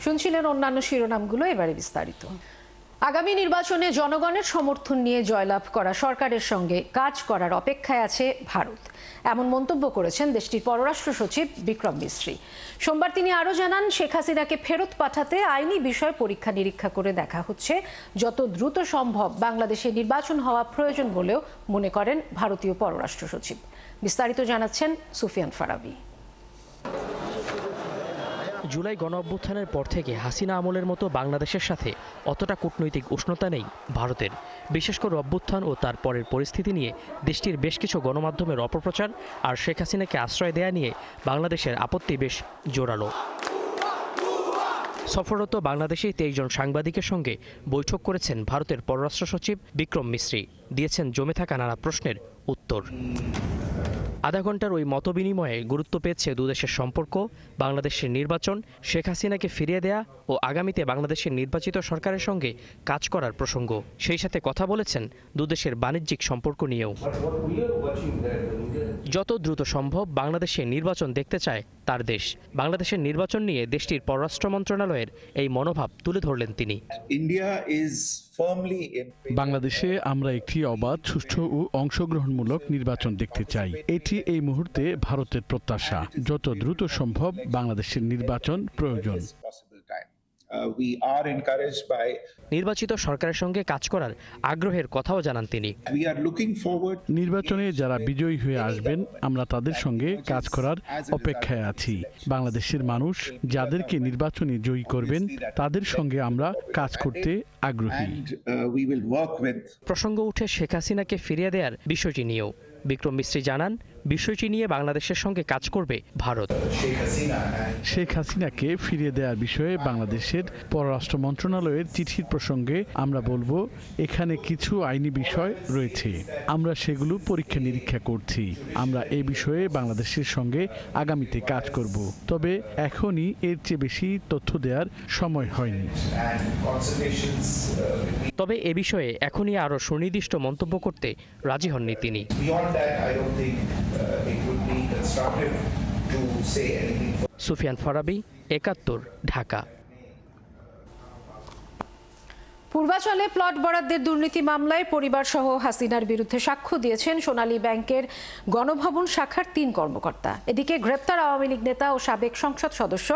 শুনছিলেন অন্যান্য শিরোনামগুলো, এবারে বিস্তারিত। আগামী নির্বাচনে জনগণের সমর্থন নিয়ে জয়লাভ করা সরকারের সঙ্গে কাজ করার অপেক্ষায় আছে ভারত, এমন মন্তব্য করেছেন দেশটির পররাষ্ট্র সচিব বিক্রম মিশ্রি। সোমবার তিনি আরও জানান, শেখ হাসিনাকে ফেরত পাঠাতে আইনি বিষয় পরীক্ষা নিরীক্ষা করে দেখা হচ্ছে। যত দ্রুত সম্ভব বাংলাদেশে নির্বাচন হওয়া প্রয়োজন বলেও মনে করেন ভারতীয় পররাষ্ট্র সচিব। বিস্তারিত জানাচ্ছেন সুফিয়ান ফারাবি। জুলাই গণঅভ্যুত্থানের পর থেকে হাসিনা আমলের মতো বাংলাদেশের সাথে অতটা কূটনৈতিক উষ্ণতা নেই ভারতের। বিশেষ করে অভ্যুত্থান ও তার পরের পরিস্থিতি নিয়ে দেশটির বেশ কিছু গণমাধ্যমের অপপ্রচার আর শেখ হাসিনাকে আশ্রয় দেয়া নিয়ে বাংলাদেশের আপত্তি বেশ জোরালো। সফররত বাংলাদেশেই 23 জন সাংবাদিকের সঙ্গে বৈঠক করেছেন ভারতের পররাষ্ট্র সচিব বিক্রম মিশ্রি, দিয়েছেন জমে থাকা নানা প্রশ্নের উত্তর। আধা ঘন্টার ওই মতবিনিময়ে গুরুত্ব পেয়েছে দুদেশের সম্পর্ক, বাংলাদেশের নির্বাচন, শেখ হাসিনাকে ফিরিয়ে দেয়া ও আগামীতে বাংলাদেশের নির্বাচিত সরকারের সঙ্গে কাজ করার প্রসঙ্গ। সেই সাথে কথা বলেছেন দুদেশের বাণিজ্যিক সম্পর্ক নিয়েও। যত দ্রুত সম্ভব বাংলাদেশে নির্বাচন দেখতে চায় তার দেশ। বাংলাদেশের নির্বাচন নিয়ে দেশটির পররাষ্ট্র মন্ত্রণালয়ের এই মনোভাব তুলে ধরলেন তিনি। বাংলাদেশে আমরা একটি অবাধ, সুষ্ঠু ও অংশগ্রহণমূলক নির্বাচন দেখতে চাই। এটি এই মুহূর্তে ভারতের প্রত্যাশা। যত দ্রুত সম্ভব বাংলাদেশের নির্বাচন প্রয়োজন। নির্বাচিত সরকারের সঙ্গে কাজ করার আগ্রহের কথাও জানান তিনি। নির্বাচনে যারা বিজয়ী হয়ে আসবেন, আমরা তাদের সঙ্গে কাজ করার অপেক্ষায় আছি। বাংলাদেশের মানুষ যাদেরকে নির্বাচনে জয়ী করবেন তাদের সঙ্গে আমরা কাজ করতে আগ্রহী। প্রসঙ্গ উঠে শেখ হাসিনাকে ফিরিয়ে দেওয়ার বিষয়টি নিয়েও বিক্রম মিশ্রি জানান, বিষয়টি নিয়ে বাংলাদেশের সঙ্গে কাজ করবে ভারত। শেখ হাসিনাকে ফিরিয়ে দেওয়ার বিষয়ে বাংলাদেশের পররাষ্ট্র মন্ত্রণালয়ের চিঠির প্রসঙ্গে আমরা বলবো, এখানে কিছু আইনি বিষয় রয়েছে, আমরা সেগুলো পরীক্ষা নিরীক্ষা করছি। আমরা এই বিষয়ে বাংলাদেশের সঙ্গে আগামীতে কাজ করব, তবে এখনই এর চেয়ে বেশি তথ্য দেওয়ার সময় হয়নি। তবে এ বিষয়ে এখনই আরও সুনির্দিষ্ট মন্তব্য করতে রাজি হননি তিনি। সুফিয়ান ফারাবি, একাত্তর, ঢাকা। পূর্বাচলে প্লট বরাদ্দের দুর্নীতি মামলায় পরিবারসহ হাসিনার বিরুদ্ধে সাক্ষ্য দিয়েছেন সোনালী ব্যাংকের গণভবন শাখার 3 কর্মকর্তা। এদিকে গ্রেপ্তার আওয়ামী লীগ নেতা ও সাবেক সংসদ সদস্য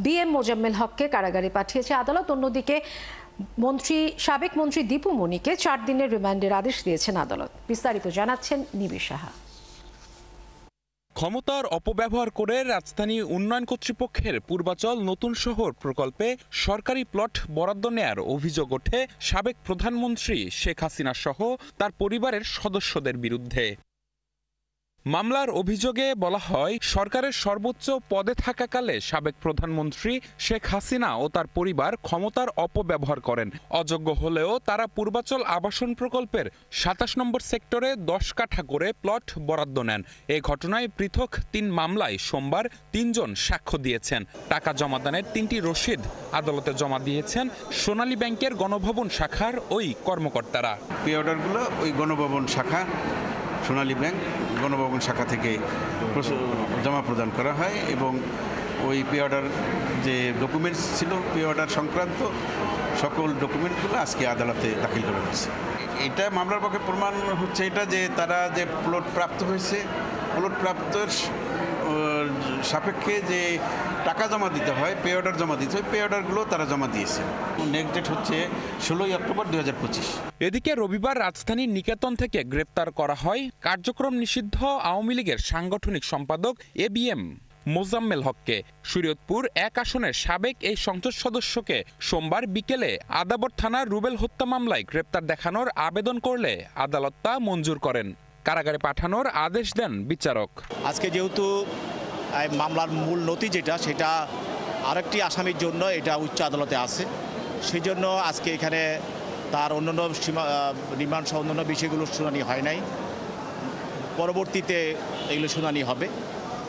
BM মোজাম্মেল হককে কারাগারে পাঠিয়েছে আদালত। অন্যদিকে সাবেক মন্ত্রী দীপু মনিকে 4 দিনের রিমান্ডের আদেশ দিয়েছেন আদালত। বিস্তারিত জানাচ্ছেন নিবিড় সাহা। ক্ষমতার অপব্যবহার করে রাজধানী উন্নয়ন কর্তৃপক্ষের পূর্বাচল নতুন শহর প্রকল্পে সরকারি প্লট বরাদ্দ নেয়ার অভিযোগ ওঠে সাবেক প্রধানমন্ত্রী শেখ হাসিনা সহ তার পরিবারের সদস্যদের বিরুদ্ধে। মামলার অভিযোগে বলা হয়, সরকারের সর্বোচ্চ পদে থাকাকালে সাবেক প্রধানমন্ত্রী শেখ হাসিনা ও তার পরিবার ক্ষমতার অপব্যবহার করেন। অযোগ্য হলেও তারা পূর্বাচল আবাসন প্রকল্পের 27 নম্বর সেক্টরে 10 কাঠা করে প্লট বরাদ্দ নেন। এ ঘটনায় পৃথক 3 মামলায় সোমবার 3 জন সাক্ষ্য দিয়েছেন। টাকা জমাদানের 3টি রসিদ আদালতে জমা দিয়েছেন সোনালী ব্যাংকের গণভবন শাখার ওই কর্মকর্তারা। পে অর্ডারগুলো ওই গণভবন শাখা, সোনালী ব্যাংক গণভবন শাখা থেকে জমা প্রদান করা হয় এবং ওই পে অর্ডার যে ডকুমেন্টস ছিল, পে অর্ডার সংক্রান্ত সকল ডকুমেন্টগুলো আজকে আদালতে দাখিল করা হয়েছে। এটা মামলার পক্ষে প্রমাণ হচ্ছে এটা যে তারা যে প্লট প্রাপ্ত হয়েছে, প্লট প্রাপ্তর সাপেক্ষে যে টাকা জমা দিতে হয়, পে অর্ডার জমা দিতে হয়, পে অর্ডারগুলো তারা জমা দিয়েছে। নেক্সট ডেট হচ্ছে 16 অক্টোবর 2025। এদিকে রবিবার রাজধানীর নিকেতন থেকে গ্রেপ্তার করা হয় কার্যক্রম নিষিদ্ধ আওয়ামী লীগের সাংগঠনিক সম্পাদক BM মোজাম্মেল হককে। শরীয়তপুর 1 আসনের সাবেক এই সংসদ সদস্যকে সোমবার বিকেলে আদাবর থানার রুবেল হত্যা মামলায় গ্রেপ্তার দেখানোর আবেদন করলে আদালত তা মঞ্জুর করেন। কারাগারে পাঠানোর আদেশ দেন বিচারক। আজকে যেহেতু মামলার মূল নথি সেটা আরেকটি আসামির জন্য এটা উচ্চ আদালতে আছে, সেই জন্য আজকে এখানে তার অন্যান্য রিমান্ড সহ অন্যান্য বিষয়গুলোর শুনানি হয় নাই। পরবর্তীতে এগুলো শুনানি হবে।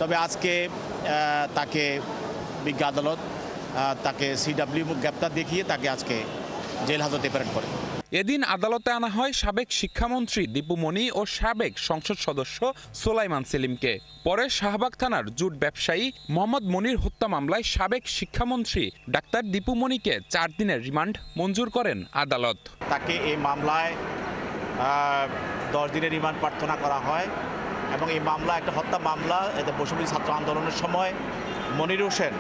তবে আজকে তাকে বিজ্ঞ আদালত তাকে CW গ্রেপ্তার দেখিয়ে তাকে আজকে জেল হাজতে প্রেরণ করে। এদিন আদালতে আনা হয় সাবেক শিক্ষামন্ত্রী দীপু মনি ও সাবেক সংসদ সদস্য সোলাইমান সেলিমকে। পরে শাহবাগ থানার জুট ব্যবসায়ী মোহাম্মদ মনির হত্যা মামলায় সাবেক শিক্ষামন্ত্রী ডাক্তার দীপু মনিকে 4 দিনের রিমান্ড মঞ্জুর করেন আদালত। তাকে এই মামলায় 10 দিনের রিমান্ড প্রার্থনা করা হয় এবং এই মামলা একটা হত্যা মামলা। এতে বৈষম্য ছাত্র আন্দোলনের সময় মনির হোসেন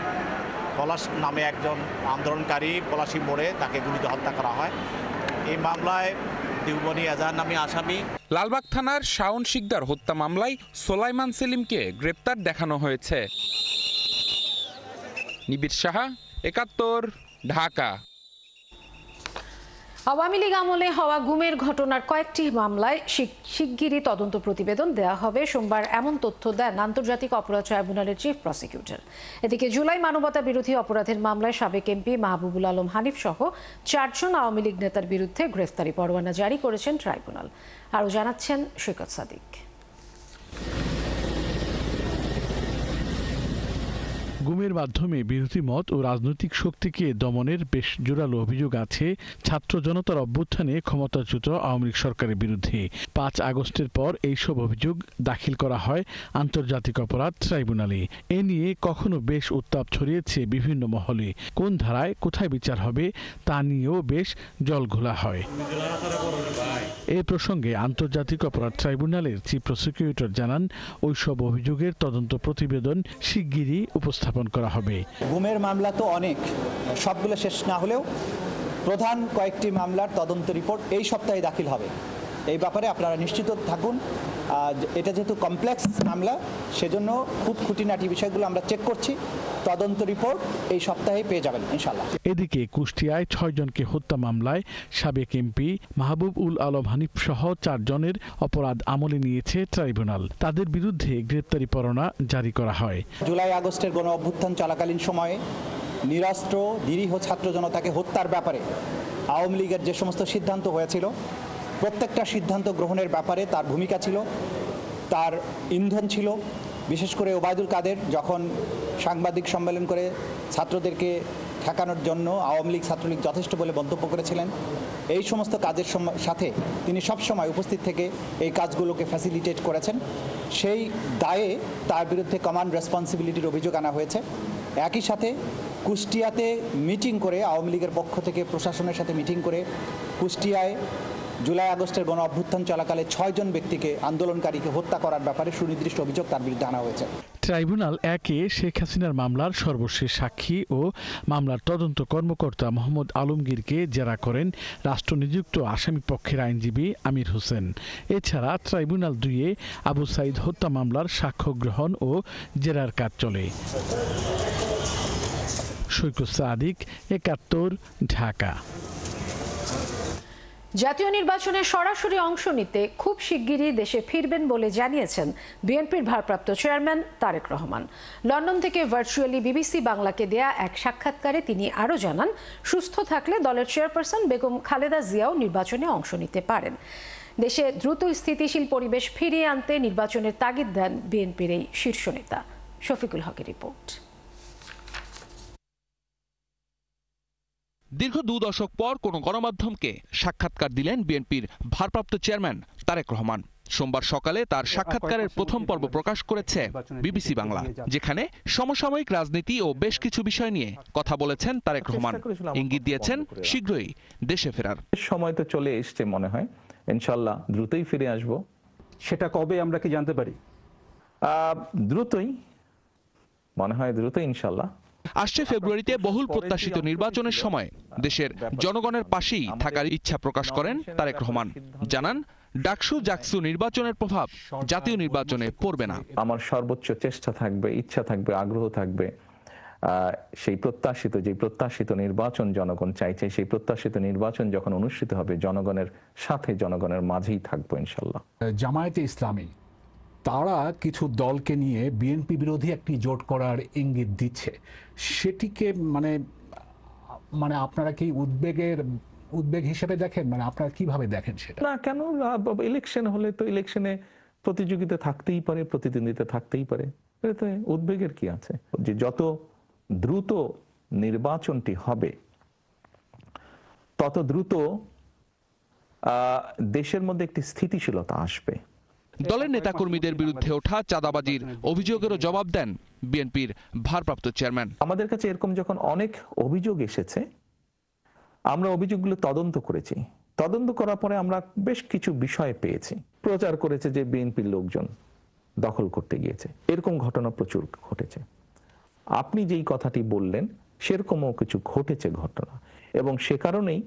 পলাশ নামে একজন আন্দোলনকারী পলাশী মোড়ে তাকে গুলিতে হত্যা করা হয়। এই মামলায় দিউবনি এজাহার নামে আসামি। লালবাগ থানার শাওন শিকদার হত্যা মামলায় সোলাইমান সেলিমকে গ্রেপ্তার দেখানো হয়েছে। নিবিড় সাহা, ৭১, ঢাকা। আওয়ামী লীগ আমলে হওয়া গুমের ঘটনার কয়েকটি মামলায় শিগগিরই তদন্ত প্রতিবেদন দেওয়া হবে। সোমবার এমন তথ্য দেন আন্তর্জাতিক অপরাধ ট্রাইব্যুনালের চিফ প্রসিকিউটর। এদিকে জুলাই মানবতা বিরোধী অপরাধের মামলায় সাবেক এমপি মাহবুবুল আলম হানিফ সহ 4 জন আওয়ামী লীগ নেতার বিরুদ্ধে গ্রেফতারি পরোয়ানা জারি করেছেন ট্রাইব্যুনাল। আরও জানাচ্ছেন সৈকত সাদিক। গুমের মাধ্যমে বিরোধী মত ও রাজনৈতিক শক্তিকে দমনের বেশ জোরালো অভিযোগ আছে ছাত্র জনতার অভ্যুত্থানে ক্ষমতাচ্যুত আওয়ামী লীগ সরকারের বিরুদ্ধে। 5 আগস্টের পর এইসব অভিযোগ দাখিল করা হয় আন্তর্জাতিক অপরাধ ট্রাইব্যুনালে। এ নিয়ে কখনো বেশ উত্তাপ ছড়িয়েছে বিভিন্ন মহলে। কোন ধারায় কোথায় বিচার হবে তা নিয়েও বেশ জলঘোলা হয়। এ প্রসঙ্গে আন্তর্জাতিক অপরাধ ট্রাইব্যুনালের চিফ প্রসিকিউটর জানান, ওইসব অভিযোগের তদন্ত প্রতিবেদন শিগগিরই উপস্থাপন করা হবে। গুমের মামলা তো অনেক, সবগুলো শেষ না হলেও প্রধান কয়েকটি মামলার তদন্ত রিপোর্ট এই সপ্তাহে দাখিল হবে। এই ব্যাপারে আপনারা নিশ্চিত থাকুন। এটা যেহেতু কমপ্লেক্স মামলা, সেজন্য খুব খুঁটিনাটি বিষয়গুলো আমরা চেক করছি। তদন্ত রিপোর্ট এই সপ্তাহে পেয়ে যাবেন ইনশাআল্লাহ। এদিকে কুষ্টিয়ায় 6 জনকে হত্যা মামলায় সাবেক এমপি মাহবুবুল আলম হানিফ সহ 4 জনের অপরাধ আমলে নিয়েছে ট্রাইব্যুনাল। তাদের বিরুদ্ধে গ্রেপ্তারি পরোয়ানা জারি করা হয়। জুলাই আগস্টের গণ অভ্যুত্থান চলাকালীন সময়ে নিরস্ত্র নিরীহ ছাত্র জনতাকে হত্যার ব্যাপারে আওয়ামী লীগের যে সমস্ত সিদ্ধান্ত হয়েছিল, প্রত্যেকটা সিদ্ধান্ত গ্রহণের ব্যাপারে তার ভূমিকা ছিল, তার ইন্ধন ছিল। বিশেষ করে ওবায়দুল কাদের যখন সাংবাদিক সম্মেলন করে ছাত্রদেরকে ঠেকানোর জন্য আওয়ামী লীগ ছাত্রলীগ যথেষ্ট বলে মন্তব্য করেছিলেন, এই সমস্ত কাজের সাথে তিনি সবসময় উপস্থিত থেকে এই কাজগুলোকে ফ্যাসিলিটেট করেছেন। সেই দায়ে তার বিরুদ্ধে কমান্ড রেসপন্সিবিলিটির অভিযোগ আনা হয়েছে। একই সাথে কুষ্টিয়াতে মিটিং করে আওয়ামী লীগের পক্ষ থেকে প্রশাসনের সাথে মিটিং করে কুষ্টিয়ায় জুলাই আগস্টের গণ অভ্যুত্থান চলাকালে 6 জন ব্যক্তিকে আন্দোলনকারীকে হত্যা করার ব্যাপারে সুনির্দিষ্ট অভিযোগ তার বিরুদ্ধে আনা হয়েছে। ট্রাইব্যুনাল 1-এ শেখ হাসিনার মামলার সর্বশেষ সাক্ষী ও মামলার তদন্ত কর্মকর্তা মোহাম্মদ আলমগীরকে জেরা করেন রাষ্ট্রনিযুক্ত আসামি পক্ষের আইনজীবী আমির হোসেন। এছাড়া ট্রাইব্যুনাল 2-এ আবু সাইদ হত্যা মামলার সাক্ষ্য গ্রহণ ও জেরার কাজ চলে। সৈকত সাদিক, ৭১, ঢাকা। জাতীয় নির্বাচনে সরাসরি অংশ নিতে খুব শিগগিরই দেশে ফিরবেন বলে জানিয়েছেন বিএনপির ভারপ্রাপ্ত চেয়ারম্যান তারেক রহমান। লন্ডন থেকে ভার্চুয়ালি বিবিসি বাংলাকে দেয়া এক সাক্ষাৎকারে তিনি আরও জানান, সুস্থ থাকলে দলের চেয়ারপারসন বেগম খালেদা জিয়াও নির্বাচনে অংশ নিতে পারেন। দেশে দ্রুত স্থিতিশীল পরিবেশ ফিরিয়ে আনতে নির্বাচনের তাগিদ দেন বিএনপির এই শীর্ষ নেতা। শফিকুল হকের রিপোর্ট। দীর্ঘ 2 দশক পর কোন গণমাধ্যমকে সাক্ষাৎকার দিলেন বিএনপির ভারপ্রাপ্ত চেয়ারম্যান তারেক রহমান। সোমবার সকালে তার সাক্ষাৎকারের প্রথম পর্ব প্রকাশ করেছে বিবিসি বাংলা, যেখানে সমসাময়িক রাজনীতি ও বেশ কিছু বিষয় নিয়ে কথা বলেছেন তারেক রহমান। ইঙ্গিত দিয়েছেন শীঘ্রই দেশে ফেরার সময় তো চলে এসছে, মনে হয় ইনশাআল্লাহ দ্রুতই ফিরে আসব। সেটা কবে আমরা কি জানতে পারি? দ্রুতই, মনে হয় দ্রুতই ইনশাআল্লাহ। আসছে ফেব্রুয়ারিতে বহুল প্রত্যাশিত নির্বাচনের সময় দেশের জনগণের পাশেই থাকার ইচ্ছা প্রকাশ করেন তারেক রহমান। জানান, ডাকসু জাকসু নির্বাচনের প্রভাব জাতীয় নির্বাচনে পড়বে না। আমার সর্বোচ্চ চেষ্টা থাকবে, ইচ্ছা থাকবে, আগ্রহ থাকবে সেই প্রত্যাশিত নির্বাচন জনগণ চাইছে, সেই প্রত্যাশিত নির্বাচন যখন অনুষ্ঠিত হবে জনগণের সাথে, জনগণের মাঝেই থাকবো ইনশাআল্লাহ। জামায়াতে ইসলামী তারা কিছু দলকে নিয়ে বিএনপি বিরোধী একটি জোট করার ইঙ্গিত দিচ্ছে, সেটিকে মানে আপনারা কি উদ্বেগ হিসেবে দেখেন? মানে আপনারা কিভাবে দেখেন সেটা? না, কেন? ইলেকশন হলে তো ইলেকশনে প্রতিযোগিতা থাকতেই পারে, প্রতিদ্বন্দ্বিতা থাকতেই পারে, এতে উদ্বেগের কি আছে? যে যত দ্রুত নির্বাচনটি হবে তত দ্রুত দেশের মধ্যে একটি স্থিতিশীলতা আসবে। দলের নেতাকর্মীদের বিরুদ্ধে ওঠা চাঁদাবাজির অভিযোগেরও জবাব দেন বিএনপির ভারপ্রাপ্ত চেয়ারম্যান। আমাদের কাছে এরকম যখন অনেক অভিযোগ এসেছে, আমরা অভিযোগগুলো তদন্ত করেছি। তদন্ত করার পরে আমরা বেশ কিছু বিষয় পেয়েছি। প্রচার করেছে যে বিএনপির লোকজন দখল করতে গিয়েছে, এরকম ঘটনা প্রচুর ঘটেছে। আপনি যেই কথাটি বললেন সেরকমও কিছু ঘটেছে ঘটনা, এবং সে কারণেই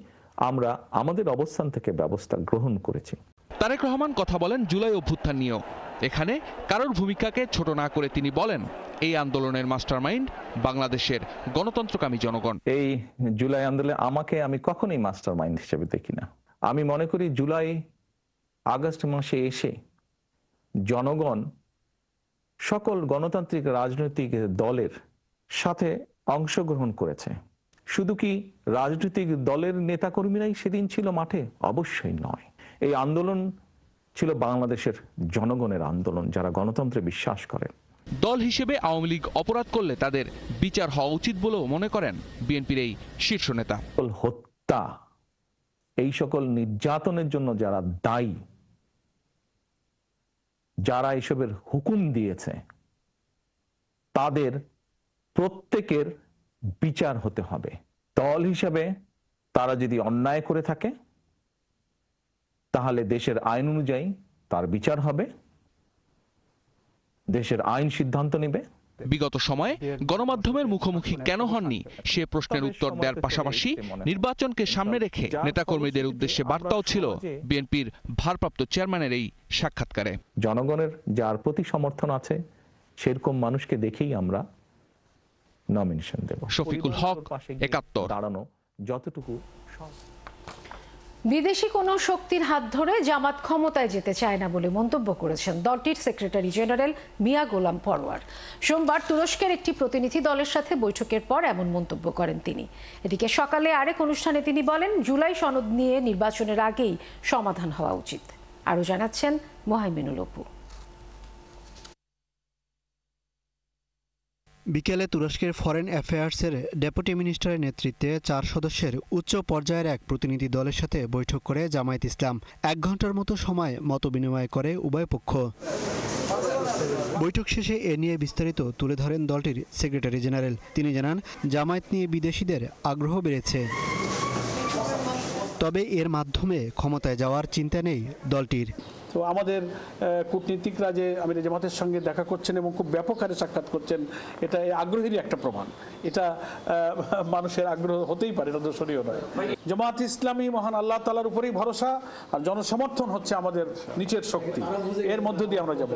আমরা আমাদের অবস্থান থেকে ব্যবস্থা গ্রহণ করেছি। তারেক রহমান কথা বলেন জুলাই অভ্যুত্থান নিয়েও। এখানে কারোর ভূমিকাকে ছোট না করে তিনি বলেন, এই আন্দোলনের মাস্টারমাইন্ড বাংলাদেশের গণতন্ত্রকামী জনগণ। এই জুলাই আন্দোলনে আমি কখনোই মাস্টারমাইন্ড হিসেবে দেখি না। আমি মনে করি জুলাই আগস্ট মাসে এসে জনগণ সকল গণতান্ত্রিক রাজনৈতিক দলের সাথে অংশগ্রহণ করেছে। শুধু কি রাজনৈতিক দলের নেতাকর্মীরাই সেদিন ছিল মাঠে? অবশ্যই নয়। এই আন্দোলন ছিল বাংলাদেশের জনগণের আন্দোলন, যারা গণতন্ত্রে বিশ্বাস করে। দল হিসেবে আওয়ামী লীগ অপরাধ করলে তাদের বিচার হওয়া উচিত বলেও মনে করেন বিএনপির এই শীর্ষ নেতা। হত্যা, এই সকল নির্যাতনের জন্য যারা দায়ী, যারা এসবের হুকুম দিয়েছে, তাদের প্রত্যেকের বিচার হতে হবে। দল হিসেবে তারা যদি অন্যায় করে থাকে তাহলে দেশের আইন অনুযায়ী তার বিচার হবে, দেশের আইন সিদ্ধান্ত নেবে। বিগত সময়ে গণমাধ্যমের মুখোমুখি কেন হননি সে প্রশ্নের উত্তর দেওয়ার পাশাপাশি নির্বাচনকে সামনে রেখে নেতাকর্মীদের উদ্দেশ্যে বার্তাও ছিল বিএনপির ভারপ্রাপ্ত চেয়ারম্যানের এই সাক্ষাৎকারে। জনগণের যার প্রতি সমর্থন আছে সেরকম মানুষকে দেখেই আমরা নমিনেশন দেব। শফিকুল হক, ৭১। দাঁড়ানো যতটুকু। বিদেশি কোনো শক্তির হাত ধরে জামাত ক্ষমতায় যেতে চায় না বলে মন্তব্য করেছেন দলটির সেক্রেটারি জেনারেল মিয়া গোলাম পরোয়ার। সোমবার তুরস্কের একটি প্রতিনিধি দলের সাথে বৈঠকের পর এমন মন্তব্য করেন তিনি। এদিকে সকালে আরেক অনুষ্ঠানে তিনি বলেন, জুলাই সনদ নিয়ে নির্বাচনের আগেই সমাধান হওয়া উচিত। আরও জানাচ্ছেন মোহাইমিনুল অপু। বিকেলে তুরস্কের ফরেন অ্যাফেয়ার্সের ডেপুটি মিনিস্টারের নেতৃত্বে 4 সদস্যের উচ্চ পর্যায়ের এক প্রতিনিধি দলের সাথে বৈঠক করে জামায়াত ইসলাম। 1 ঘন্টার মতো সময় মতবিনিময় করে উভয় পক্ষ। বৈঠক শেষে এ নিয়ে বিস্তারিত তুলে ধরেন দলটির সেক্রেটারি জেনারেল। তিনি জানান, জামায়াত নিয়ে বিদেশিদের আগ্রহ বেড়েছে, তবে এর মাধ্যমে ক্ষমতায় যাওয়ার চিন্তা নেই দলটির। তো আমাদের কূটনীতিকরা যে আমির জামাতের সঙ্গে দেখা করছেন এবং খুব ব্যাপক হারে সাক্ষাৎ করছেন, এটা আগ্রহেরই একটা প্রমাণ। এটা মানুষের আগ্রহ হতেই পারে, এটা দোষণীয় নয়। জামাত ইসলামী মহান আল্লাহ তাআলার উপরেই ভরসা, আর জনসমর্থন হচ্ছে আমাদের নিচের শক্তি। এর মধ্য দিয়ে আমরা যাব।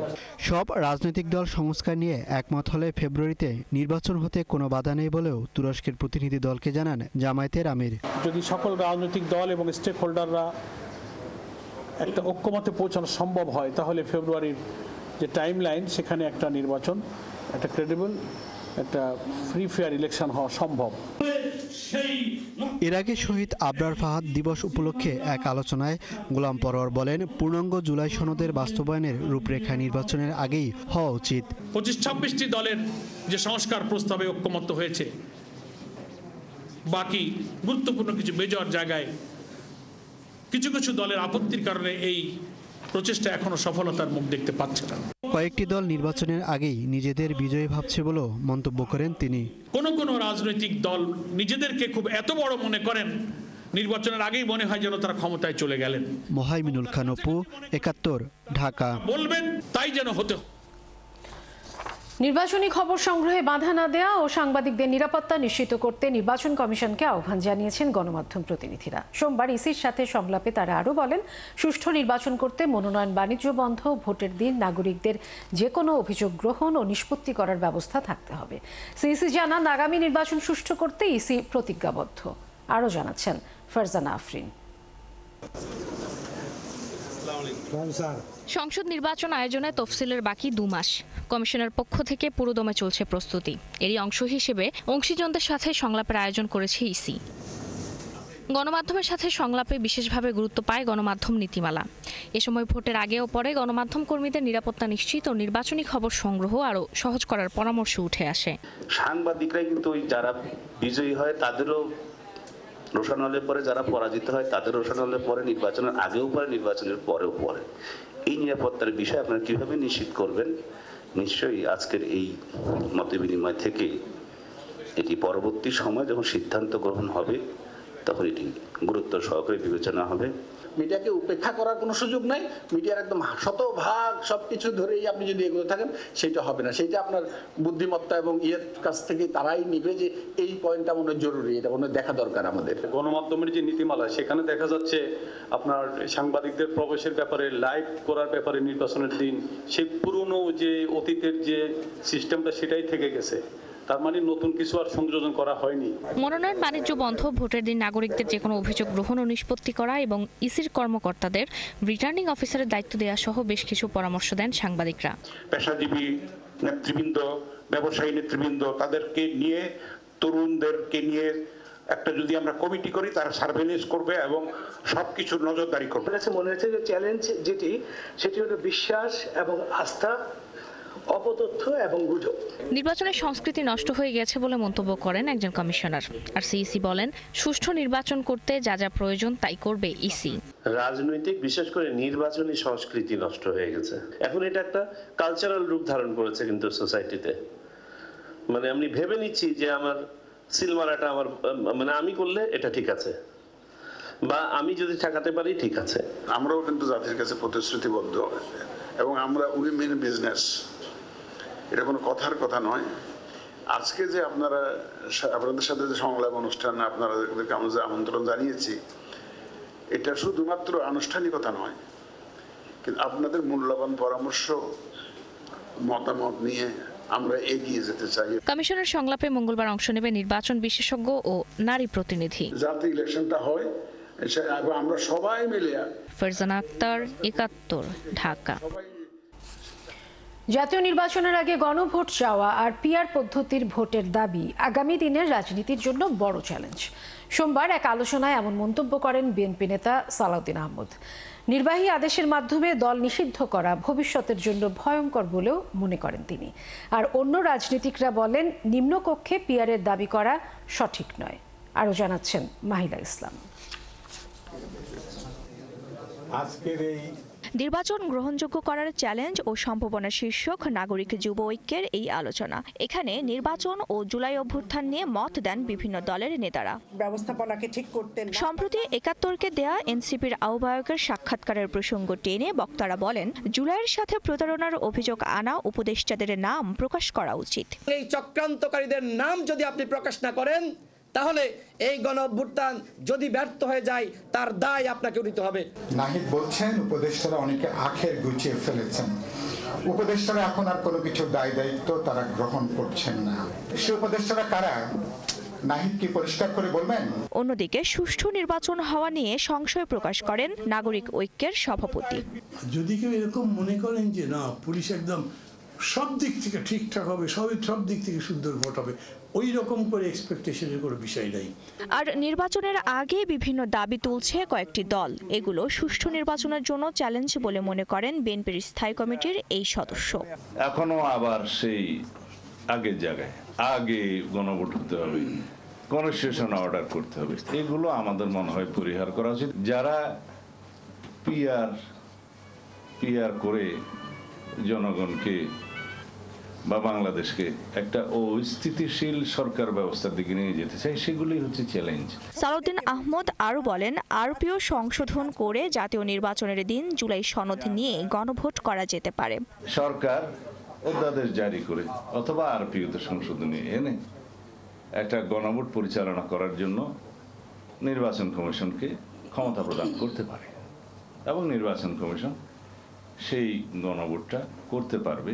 সব রাজনৈতিক দল সংস্কার নিয়ে একমত হলে ফেব্রুয়ারিতে নির্বাচন হতে কোনো বাধা নেই বলেও তুরস্কের প্রতিনিধি দলকে জানান জামায়াতের আমির। যদি সকল রাজনৈতিক দল এবং স্টেক হোল্ডাররা একটা ঐক্যমতে পৌঁছানো সম্ভব হয়, তাহলে ফেব্রুয়ারির যে টাইম লাইন, সেখানে একটা নির্বাচন, একটা ক্রেডিবল, একটা ফ্রি ফেয়ার ইলেকশন হওয়া সম্ভব। এর আগে শহীদ আবরার ফাহাদ দিবস উপলক্ষে এক আলোচনায় গোলাম পরোয়ার বলেন, পূর্ণাঙ্গ জুলাই সনদের বাস্তবায়নের রূপরেখা নির্বাচনের আগেই হওয়া উচিত। 25-26টি দলের যে সংস্কার প্রস্তাবে ঐক্যমত্য হয়েছে, বাকি গুরুত্বপূর্ণ কিছু মেজর জায়গায় কিছু কিছু দলের আপত্তির কারণে এই প্রচেষ্টা এখনো সফলতার মুখ দেখতে পাচ্ছে না। কয়েকটি দল নির্বাচনের আগেই নিজেদের বিজয়ী ভাবছে বলেও মন্তব্য করেন তিনি। কোন রাজনৈতিক দল নিজেদেরকে খুব এত বড় মনে করেন, নির্বাচনের আগেই মনে হয় যেন তারা ক্ষমতায় চলে গেলেন। মোহাইমিনুল খান অপু, ৭১, ঢাকা। বলবেন তাই যেন হতে। নির্বাচনী খবর সংগ্রহে বাধা না দেওয়া ও সাংবাদিকদের নিরাপত্তা নিশ্চিত করতে নির্বাচন কমিশনকে আহ্বান জানিয়েছেন গণমাধ্যম প্রতিনিধিরা। সোমবার ইসির সাথে সংলাপে তারা আরও বলেন, সুষ্ঠু নির্বাচন করতে মনোনয়ন বাণিজ্য বন্ধ, ভোটের দিন নাগরিকদের যে কোনো অভিযোগ গ্রহণ ও নিষ্পত্তি করার ব্যবস্থা থাকতে হবে। সিইসি জানান, আগামী নির্বাচন সুষ্ঠু করতে ইসি প্রতিজ্ঞাবদ্ধ। আরও জানাচ্ছেন ফারজানা আফরিন। সংসদ নির্বাচন আয়োজনে তফসিলের বাকি 2 মাস। কমিশনের পক্ষ থেকে পুরোদমে চলছে প্রস্তুতি। এরই অংশ হিসেবে অংশীজনদের সাথে সংলাপের আয়োজন করেছে ইসি। গণমাধ্যমের সাথে সংলাপে বিশেষভাবে গুরুত্ব পায় গণমাধ্যম নীতিমালা। এ সময় ভোটের আগে ও পরে গণমাধ্যম কর্মীদের নিরাপত্তা নিশ্চিত ও নির্বাচনী খবর সংগ্রহ আরও সহজ করার পরামর্শ উঠে আসে। সাংবাদিকরা কিন্তু ওই যারা বিজয়ী হয় তাদেরও রোষানলের পরে যারা পরাজিত হয় তাদের রোষানলের পরে, নির্বাচনের আগেও পরে, নির্বাচনের পরেও পরে। এই নিরাপত্তার বিষয় আপনারা কিভাবে নিশ্চিত করবেন? নিশ্চয়ই আজকের এই মতবিনিময় থেকে এটি পরবর্তী সময় যখন সিদ্ধান্ত গ্রহণ হবে তখন এটি গুরুত্ব সহকারে বিবেচনা হবে। মিডিয়াকে উপেক্ষা করার কোনো সুযোগ নাই। মিডিয়ার একদম শতভাগ সবকিছু ধরেই আপনি যদি এগুলো থাকেন সেটা হবে না। সেটা আপনার বুদ্ধিমত্তা এবং ইয়ের কাছ থেকে তারাই নিবে যে এই পয়েন্টটা মনে জরুরি, এটা মনে দেখা দরকার আমাদের। গণমাধ্যমের যে নীতিমালা সেখানে দেখা যাচ্ছে আপনার সাংবাদিকদের প্রবেশের ব্যাপারে, লাইভ করার ব্যাপারে নির্বাচনের দিন সেই পুরনো যে অতীতের যে সিস্টেমটা সেটাই থেকে গেছে। তার মানে নতুন কিছু আর সংযোজন করা হয়নি। মনোনয়ন বাণিজ্য বন্ধ, ভোটের দিন নাগরিকদের যে কোনো অভিযোগ গ্রহণ ও নিষ্পত্তি করা এবং ইসির কর্মকর্তাদের রিটার্নিং অফিসারের দায়িত্ব দেওয়া সহ বেশ কিছু পরামর্শ দেন সাংবাদিকরা। পেশাজীবী নেতৃবৃন্দ, ব্যবসায়ী নেতৃবৃন্দ, তাদেরকে নিয়ে, তরুণদেরকে নিয়ে একটা যদি আমরা কমিটি করি, তারা সার্ভেলেন্স করবে এবং সবকিছু নজরদারি করবে। মনে হচ্ছে যে চ্যালেঞ্জ সেটি হলো বিশ্বাস এবং আস্থা, অপতথ্য এবং গুজব। নির্বাচনের সংস্কৃতি নষ্ট হয়ে গেছে বলে মন্তব্য করেন একজন কমিশনার। আর সিইসি বলেন, সুষ্ঠু নির্বাচন করতে যা যা প্রয়োজন তাই করবে ইসি। রাজনৈতিক, বিশেষ করে নির্বাচনী সংস্কৃতি নষ্ট হয়ে গেছে। এখন এটা একটা কালচারাল রূপ ধারণ করেছে কিন্তু সোসাইটিতে। মানে আমি ভেবে নিচ্ছি যে আমার সিল মারাটা আমার, মানে আমি করলে এটা ঠিক আছে, বা আমি যদি ঠেকাতে পারি ঠিক আছে। আমরাও কিন্তু জাতির কাছে প্রতিশ্রুতিবদ্ধ এবং আমরা উই মিন বিজনেস, এটা কোনো কথার কথা নয়। আজকে যে আপনাদের সাথে যে সংলাপ অনুষ্ঠান আপনাদেরকে আমরা যে আমন্ত্রণ জানিয়েছি, এটা শুধুমাত্র আনুষ্ঠানিকতা নয়, কিন্তু আপনাদের মূল্যবান পরামর্শ, মতামত নিয়ে আমরা এগিয়ে যেতে চাই। কমিশনের সংলাপে মঙ্গলবার অংশ নেবে নির্বাচন বিশেষজ্ঞ ও নারী প্রতিনিধি। যাতে ইলেকশনটা হয় আমরা সবাই মিলে। ফারজানা আক্তার, ৭১, ঢাকা। জাতীয় নির্বাচনের আগে গণভোট চাওয়া আর পিআর পদ্ধতির ভোটের দাবি আগামী দিনের রাজনীতির জন্য বড় চ্যালেঞ্জ। সোমবার এক আলোচনায় এমন মন্তব্য করেন বিএনপি নেতা সালাউদ্দিন আহমদ। নির্বাহী আদেশের মাধ্যমে দল নিষিদ্ধ করা ভবিষ্যতের জন্য ভয়ঙ্কর বলেও মনে করেন তিনি। আর অন্য রাজনীতিকরা বলেন, নিম্নকক্ষে পিআরের দাবি করা সঠিক নয়। আরও জানাচ্ছেন মাহিলা ইসলাম। নির্বাচন গ্রহণযোগ্য করার চ্যালেঞ্জ ও সম্ভাবনা শীর্ষক নাগরিক যুব ঐক্যের এই আলোচনা। এখানে নির্বাচন ও জুলাই অভ্যুত্থান নিয়ে মত দেন বিভিন্ন দলের নেতারা। ব্যবস্থাপনাকে ঠিক করতে সম্প্রতি ৭১কে দেয়া এনসিপির আহ্বায়কের সাক্ষাৎকারের প্রসঙ্গ টেনে বক্তারা বলেন, জুলাইয়ের সাথে প্রতারণার অভিযোগ আনা উপদেষ্টাদের নাম প্রকাশ করা উচিত। এই চক্রান্তকারীদের নাম যদি আপনি প্রকাশ না করেন, তাহলে এই গণঅভ্যুত্থান যদি ব্যর্থ হয়ে যায় তার দায় আপনাকে নিতে হবে। নাহিদ বলছেন, উপদেষ্টারা অনেকে আখের গুছিয়ে ফেলেছেন। উপদেষ্টারা এখন আর কোনো কিছু দায় দায়িত্ব তারা গ্রহণ করছেন না। সে উপদেষ্টারা কারা? নাহিদ কি পরিষ্কার করে বলবেন? অন্যদিকে সুষ্ঠু নির্বাচন হওয়া নিয়ে সংশয় প্রকাশ করেন নাগরিক ঐক্যের সভাপতি। যদি কেউ এরকম মনে করেন যে না, পুলিশ একদম সব দিক থেকে ঠিকঠাক হবে, সব দিক থেকে সুন্দর ভোট হবে, ওই রকম করে এক্সপেকটেশনের কোনো বিষয় নাই। আর নির্বাচনের আগে বিভিন্ন দাবি তুলছে কয়েকটি দল। এগুলো সুষ্ঠু নির্বাচনের জন্য চ্যালেঞ্জ বলে মনে করেন বিএনপির স্থায়ী কমিটির এই সদস্য। এখনো আবার সেই আগের জায়গায়, আগে গণভোট হতে হবে, কনস্টিটিউশন অর্ডার করতে হবে, এগুলো আমাদের মনে হয় পরিহার করা উচিত। যারা পিআর করে জনগণকে বা বাংলাদেশকে একটা অস্থিতিশীল সরকার ব্যবস্থার দিকে নিয়ে যেতে চাই, সেগুলি হচ্ছে চ্যালেঞ্জ। সালাউদ্দিন আহমদ আরও বলেন, আরপিও সংশোধন করে জাতীয় নির্বাচনের দিন জুলাই সনদ নিয়ে গণভোট করা যেতে পারে। সরকার অধ্যাদেশ জারি করে অথবা আরপিওতে সংশোধনী এনে একটা গণভোট পরিচালনা করার জন্য নির্বাচন কমিশনকে ক্ষমতা প্রদান করতে পারে এবং নির্বাচন কমিশন সেই গণভোটটা করতে পারবে।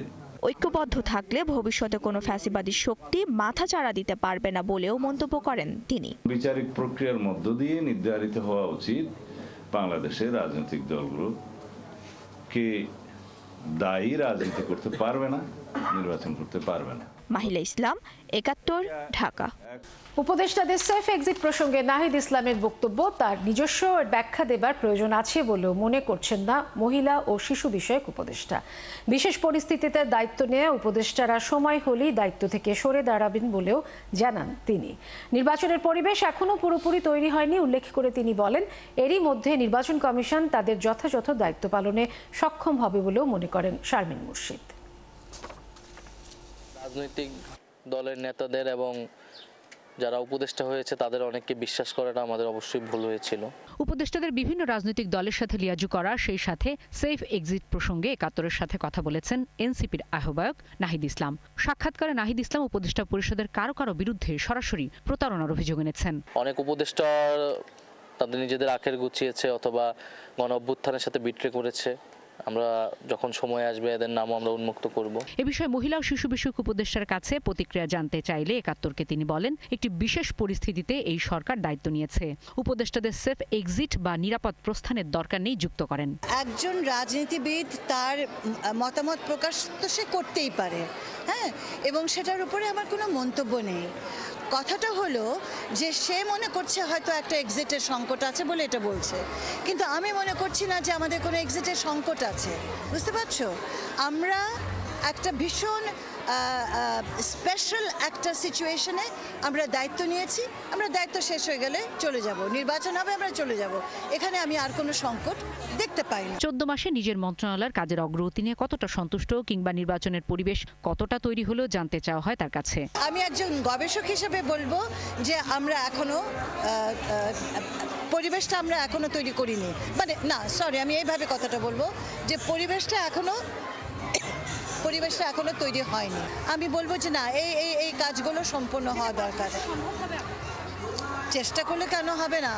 ঐক্যবদ্ধ থাকলে ভবিষ্যতে কোনো ফ্যাসিবাদী শক্তি মাথাচাড়া দিতে পারবে না বলেও মন্তব্য করেন তিনি। বিচারিক প্রক্রিয়ার মধ্য দিয়ে নির্ধারিত হওয়া উচিত বাংলাদেশের রাজনৈতিক দলগুলো কে দায়ী রাজনীতি করতে পারবে না, নির্বাচন করতে পারবে না। মাহিলা ইসলাম, ৭১, ঢাকা। উপদেষ্টাদের সেফ এক্সিট প্রসঙ্গে নাহিদ ইসলামের বক্তব্য তার নিজস্ব ব্যাখ্যা দেবার প্রয়োজন আছে বলেও মনে করছেন না মহিলা ও শিশু বিষয়ক উপদেষ্টা। বিশেষ পরিস্থিতিতে দায়িত্ব নেওয়া উপদেষ্টারা সময় হলেই দায়িত্ব থেকে সরে দাঁড়াবেন বলেও জানান তিনি। নির্বাচনের পরিবেশ এখনও পুরোপুরি তৈরি হয়নি উল্লেখ করে তিনি বলেন, এরই মধ্যে নির্বাচন কমিশন তাদের যথাযথ দায়িত্ব পালনে সক্ষম হবে বলেও মনে করেন শারমিন মুর্শিদ। রাজনৈতিক দলের নেতাদের এবং যারা উপদেষ্টা হয়েছে তাদের অনেককে বিশ্বাস করাটা আমাদের অবশ্যই ভুল হয়েছিল। উপদেষ্টাদের বিভিন্ন রাজনৈতিক দলের সাথে লিয়াজু করা, সেই সাথে সেফ এক্সিট প্রসঙ্গে ৭১-এর সাথে কথা বলেছেন এনসিপির আহ্বায়ক নাহিদ ইসলাম। সাক্ষাৎকারে নাহিদ ইসলাম উপদেষ্টা পরিষদের কারো কারো বিরুদ্ধে সরাসরি প্রতারণার অভিযোগ এনেছেন। অনেক উপদেষ্টা তাদের নিজেদের আখের গুছিয়েছে অথবা গণ অভ্যুত্থানের সাথে বিট্রে করেছে। আমরা যখন সময় আসবে এদের নামও আমরা উন্মুক্ত করব। এ বিষয়ে মহিলা ও শিশু বিষয়ক উপদেষ্টার কাছে প্রতিক্রিয়া জানতে চাইলে ৭১-কে তিনি বলেন, একটি বিশেষ পরিস্থিতিতে এই সরকার দায়িত্ব নিয়েছে। উপদেষ্টাদের সেফ এক্সিট বা নিরাপদ প্রস্থানের দরকার নেই যুক্ত করেন। একজন রাজনীতিবিদ তার মতামত প্রকাশ তো সে করতেই পারে, হ্যাঁ, এবং সেটার উপরে আমার কোনো মন্তব্য নেই। কথাটা হলো যে সে মনে করছে হয়তো একটা এক্সিটের সংকট আছে বলে এটা বলছে, কিন্তু আমি মনে করছি না যে আমাদের কোনো এক্সিটের সংকট আছে। বুঝতে পারছো, আমরা একটা ভীষণ স্পেশাল একটা সিচুয়েশনে আমরা দায়িত্ব নিয়েছি। আমরা দায়িত্ব শেষ হয়ে গেলে চলে যাব, নির্বাচন হবে, আমরা চলে যাব। এখানে আমি আর কোনো সংকট দেখতে পাই না। 14 মাসে নিজের মন্ত্রণালয়ের কাজের অগ্রগতি নিয়ে কতটা সন্তুষ্ট কিংবা নির্বাচনের পরিবেশ কতটা তৈরি হলো জানতে চাওয়া হয় তার কাছে। আমি একজন গবেষক হিসেবে বলবো যে আমরা এখনো পরিবেশটা আমরা এখনো তৈরি করিনি, মানে না সরি আমি এইভাবে কথাটা বলবো যে পরিবেশটা এখনো তৈরি হয়নি। আমি বলবো যে না এই কাজগুলো সম্পূর্ণ হওয়া দরকার। চেষ্টা করলে কেন হবে না?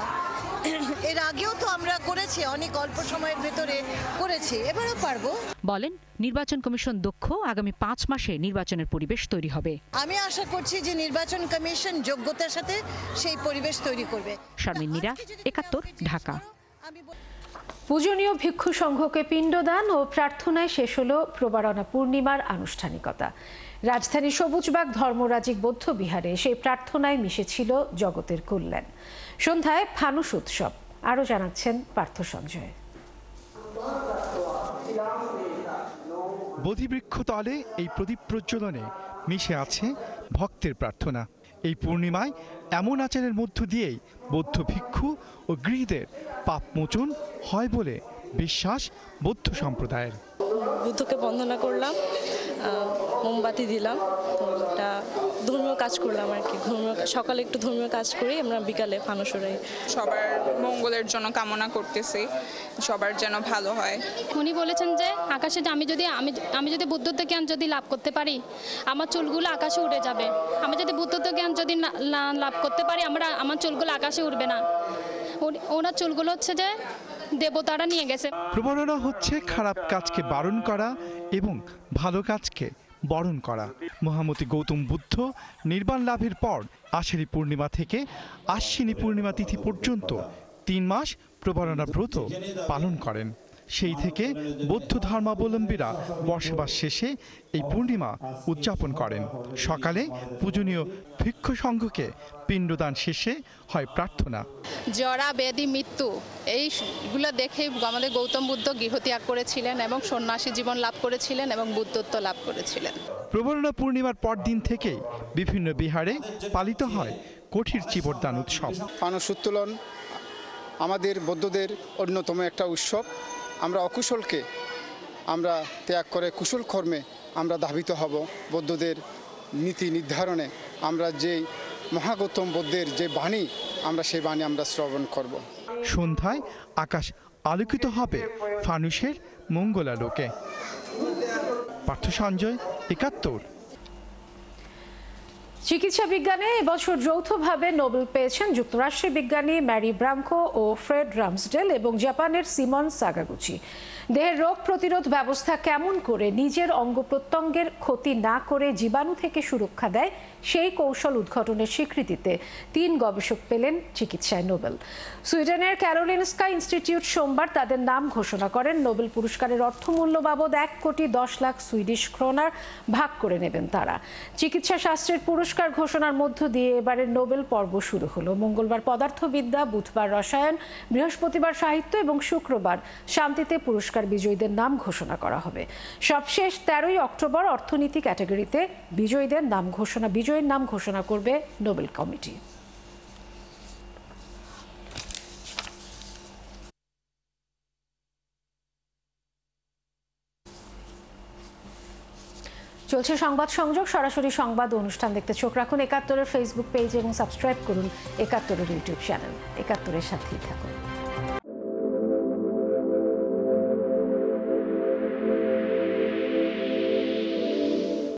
এর আগেও তো আমরা করেছি, অনেক অল্প সময়ের ভেতরে করেছি, এবারও পারবো। বলেন, নির্বাচন কমিশন দক্ষ, আগামী 5 মাসে নির্বাচনের পরিবেশ তৈরি হবে। আমি আশা করছি যে নির্বাচন কমিশন যোগ্যতার সাথে সেই পরিবেশ তৈরি করবে। শারমিন মীরা, ৭১, ঢাকা। পূজনীয় ভিক্ষু সংঘকে পিণ্ডদান ও প্রার্থনায় শেষ হলো প্রবারণা পূর্ণিমার আনুষ্ঠানিকতা। রাজধানীর সবুজবাগ ধর্মরাজিক বৌদ্ধ বিহারে সেই প্রার্থনায় মিশেছিল জগতের কল্যাণ। সন্ধ্যায় ফানুস উৎসব। আরও জানাচ্ছেন পার্থ সঞ্জয়। বোধিবৃক্ষ তলে এই প্রদীপ প্রজ্বলনে মিশে আছে ভক্তের প্রার্থনা। এই পূর্ণিমায় এমন আচারের মধ্য দিয়েই বৌদ্ধ ভিক্ষু ও গৃহীদের পাপ মোচন হয় বলে বিশ্বাস বৌদ্ধ সম্প্রদায়ের। বুদ্ধকে বন্দনা করলাম, মোমবাতি দিলাম, একটা ধর্মীয় কাজ করলাম আর কি। সকালে একটু ধর্মীয় কাজ করি, আমরা বিকালে ফানুস উড়াই। সবার মঙ্গলের জন্য কামনা করতেছি, সবার যেন ভালো হয়। উনি বলেছেন যে আকাশে আমি যদি বুদ্ধত্ব জ্ঞান যদি লাভ করতে পারি, আমার চুলগুলো আকাশে উড়ে যাবে। আমি যদি বুদ্ধত্ব জ্ঞান যদি না লাভ করতে পারি, আমার চুলগুলো আকাশে উড়বে না। ওনার চুলগুলো হচ্ছে যে দেবতারা নিয়ে গেছে। প্রবণতা হচ্ছে খারাপ কাজকে বারণ করা এবং ভালো কাজকে বরণ করা। মহামতি গৌতম বুদ্ধ নির্বাণ লাভের পর আষাঢ়ী পূর্ণিমা থেকে আশ্বিনী পূর্ণিমা তিথি পর্যন্ত 3 মাস প্রবণতা ব্রত পালন করেন। সেই থেকে বৌদ্ধ ধর্মাবলম্বীরা বসবাস শেষে এই পূর্ণিমা উদযাপন করেন। সকালে পূজনীয় ভিক্ষু সংঘকে পিণ্ডদান শেষে হয় প্রার্থনা। জরা ব্যাধি মৃত্যু এইগুলো দেখে আমাদের গৌতম বুদ্ধ গৃহত্যাগ করেছিলেন এবং সন্ন্যাসী জীবন লাভ করেছিলেন এবং বুদ্ধত্ব লাভ করেছিলেন। প্রবণতা পূর্ণিমার পরদিন থেকেই বিভিন্ন বিহারে পালিত হয় কঠির চিবরদান উৎসব। ফানুস উত্তোলন আমাদের বৌদ্ধদের অন্যতম একটা উৎসব। আমরা অকুশলকে আমরা ত্যাগ করে কুশল কর্মে আমরা ধাবিত হব। বৌদ্ধদের নীতি নির্ধারণে আমরা যেই মহাগৌতম বুদ্ধের যে বাণী, আমরা সেই বাণী আমরা শ্রবণ করব। সন্ধ্যায় আকাশ আলোকিত হবে ফানুসের মঙ্গলালোকে। পার্থ সঞ্জয়, ৭১। চিকিৎসা বিজ্ঞানে এবছর যৌথভাবে নোবেল পেয়েছেন যুক্তরাষ্ট্রের বিজ্ঞানী ম্যারি ব্রাঙ্কো ও ফ্রেড রামসডেল এবং জাপানের সিমন সাগাগুচি। দেহের রোগ প্রতিরোধ ব্যবস্থা কেমন করে নিজের অঙ্গ প্রত্যঙ্গের ক্ষতি না করে জীবাণু থেকে সুরক্ষা দেয় সেই কৌশল উদ্ঘাটনের স্বীকৃতিতে 3 গবেষক পেলেন চিকিৎসায় নোবেল। সুইডেনের ক্যারোলিনস্কা ইনস্টিটিউট সোমবার তাদের নাম ঘোষণা করেন। নোবেল পুরস্কারের অর্থমূল্য বাবদ 1,10,00,000 সুইডিশ ক্রোনার ভাগ করে নেবেন তারা। চিকিৎসা শাস্ত্রের পুরস্কার ঘোষণার মধ্য দিয়ে এবারের নোবেল পর্ব শুরু হলো। মঙ্গলবার পদার্থবিদ্যা, বুধবার রসায়ন, বৃহস্পতিবার সাহিত্য এবং শুক্রবার শান্তিতে পুরস্কার বিজয়ীদের নাম ঘোষণা করা হবে। সবশেষ 13ই অক্টোবর অর্থনীতি ক্যাটাগরিতে বিজয়ীর নাম ঘোষণা করবে নোবেল কমিটি। চলছে সংবাদ সংযোগ। সরাসরি সংবাদ অনুষ্ঠান দেখতে চোখ রাখুন 71-এর ফেসবুক পেজ এবং সাবস্ক্রাইব করুন 71-এর ইউটিউব চ্যানেল। 71-এর সাথেই থাকুন।